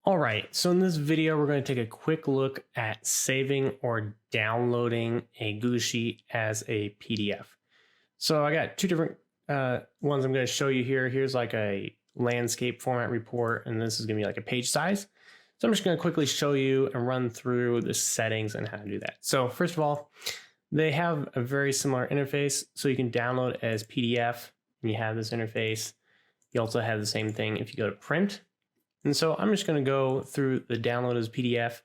All right, so in this video, we're going to take a quick look at saving or downloading a Google Sheet as a PDF. So I got two different ones I'm going to show you here. Here's like a landscape format report, and this is going to be like a page size. So I'm just going to quickly show you and run through the settings and how to do that. So first of all, they have a very similar interface, so you can download as PDF, and you have this interface. You also have the same thing if you go to print. And so I'm just going to go through the download as PDF,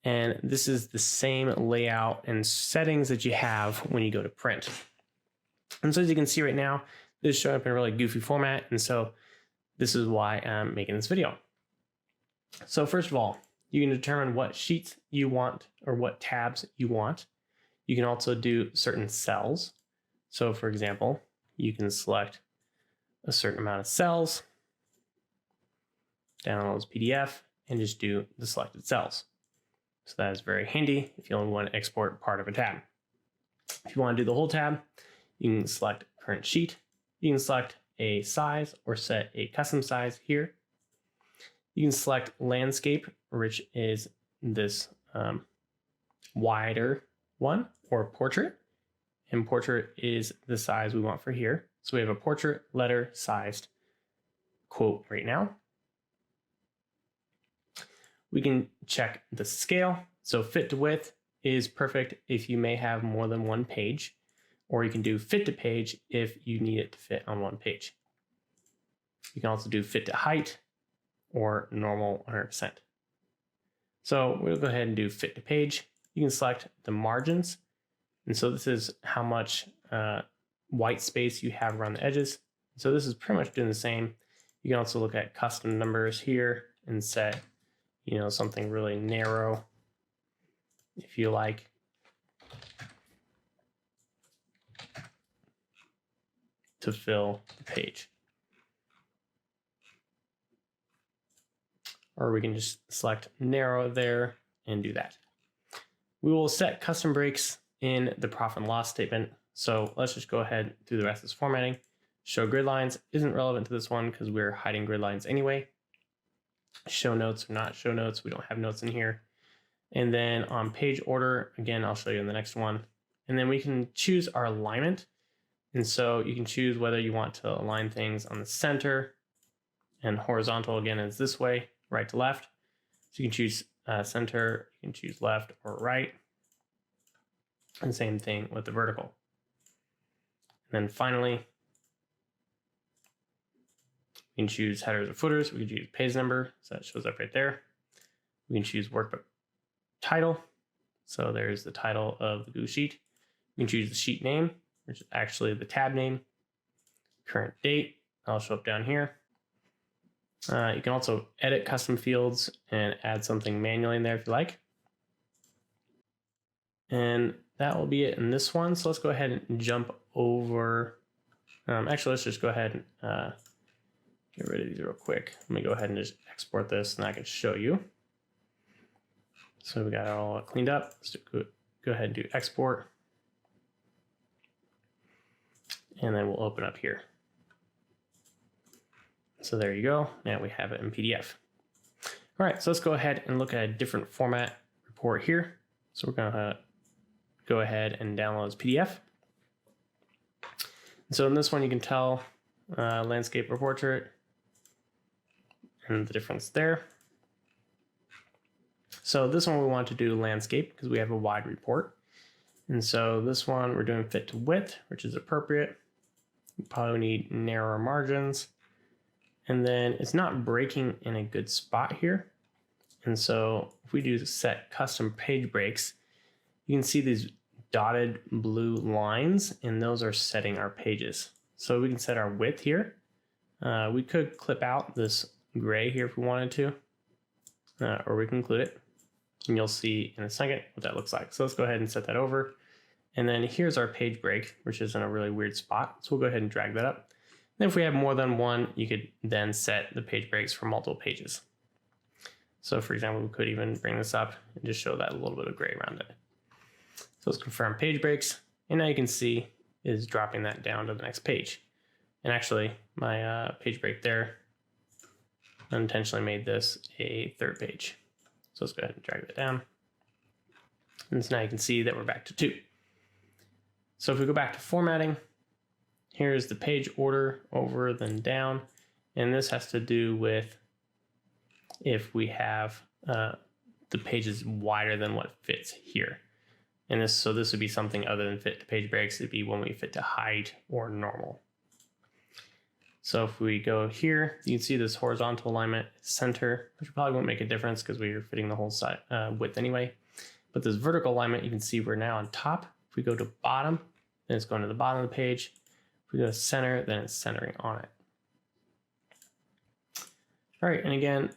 and this is the same layout and settings that you have when you go to print. And so as you can see right now, this is showing up in a really goofy format, and so this is why I'm making this video. So first of all, you can determine what sheets you want or what tabs you want. You can also do certain cells. So for example, you can select a certain amount of cells, download as PDF, and just do the selected cells. So that is very handy if you only want to export part of a tab. If you want to do the whole tab, you can select current sheet. You can select a size or set a custom size here. You can select landscape, which is this wider one, or portrait. And portrait is the size we want for here. So we have a portrait letter sized quote right now. We can check the scale. So fit to width is perfect if you may have more than one page, or you can do fit to page if you need it to fit on one page. You can also do fit to height or normal 100%. So we'll go ahead and do fit to page. You can select the margins. And so this is how much white space you have around the edges. So this is pretty much doing the same. You can also look at custom numbers here and set, something really narrow if you like. To fill the page. Or we can just select narrow there and do that. We will set custom breaks in the profit and loss statement. So let's just go ahead through the rest of this formatting. Show grid lines isn't relevant to this one because we're hiding grid lines anyway. Show notes or not show notes. We don't have notes in here. And then on page order, again, I'll show you in the next one. And then we can choose our alignment. And so you can choose whether you want to align things on the center, and horizontal again is this way, right to left. So you can choose center, you can choose left or right. And same thing with the vertical. And then finally, we can choose headers or footers. We can choose page number, so that shows up right there. We can choose workbook title. So there's the title of the Google Sheet. We can choose the sheet name, which is actually the tab name, current date. That'll show up down here. You can also edit custom fields and add something manually in there if you like. And that will be it in this one. So let's go ahead and jump over. Actually, let's just go ahead and get rid of these real quick. Let me go ahead and just export this and I can show you. So we got it all cleaned up. Let's go ahead and do export. And then we'll open up here. So there you go. Now we have it in PDF. All right, so let's go ahead and look at a different format report here. So we're gonna go ahead and download as PDF. So in this one, you can tell landscape or portrait and the difference there. So this one we want to do landscape because we have a wide report. And so this one we're doing fit to width, which is appropriate. You probably need narrower margins. And then it's not breaking in a good spot here. And so if we do set custom page breaks, you can see these dotted blue lines, and those are setting our pages. So we can set our width here. We could clip out this gray here if we wanted to, or we can include it. And you'll see in a second what that looks like. So let's go ahead and set that over. And then here's our page break, which is in a really weird spot. So we'll go ahead and drag that up. And if we have more than one, you could then set the page breaks for multiple pages. So for example, we could even bring this up and just show that a little bit of gray around it. So let's confirm page breaks. And now you can see is dropping that down to the next page. And actually my page break there unintentionally made this a third page. So let's go ahead and drag that down. And so now you can see that we're back to 2. So if we go back to formatting, here's the page order over then down. And this has to do with if we have the page is wider than what fits here. And so this would be something other than fit to page breaks. It'd be when we fit to height or normal. So if we go here, you can see this horizontal alignment center, which probably won't make a difference because we are fitting the whole side width anyway. But this vertical alignment, you can see we're now on top. If we go to bottom, then it's going to the bottom of the page. If we go to center, then it's centering on it. All right, and again,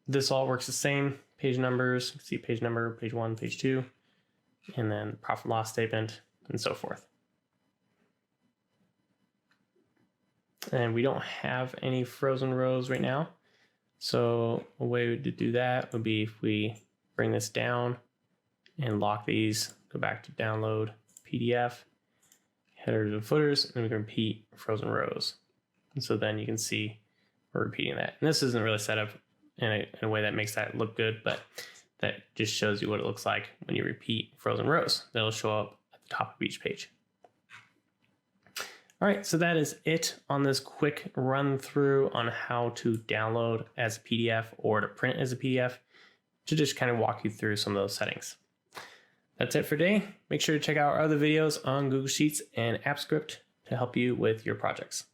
this all works the same. Page numbers, you can see page number, page 1, page 2, and then profit and loss statement, and so forth. And we don't have any frozen rows right now. So a way to do that would be if we bring this down and lock these, go back to download PDF, headers and footers, and we can repeat frozen rows. And so then you can see we're repeating that. And this isn't really set up in a way that makes that look good, but that just shows you what it looks like when you repeat frozen rows. They'll show up at the top of each page. All right, so that is it on this quick run through on how to download as a PDF or to print as a PDF, to just kind of walk you through some of those settings. That's it for today. Make sure to check out our other videos on Google Sheets and AppScript to help you with your projects.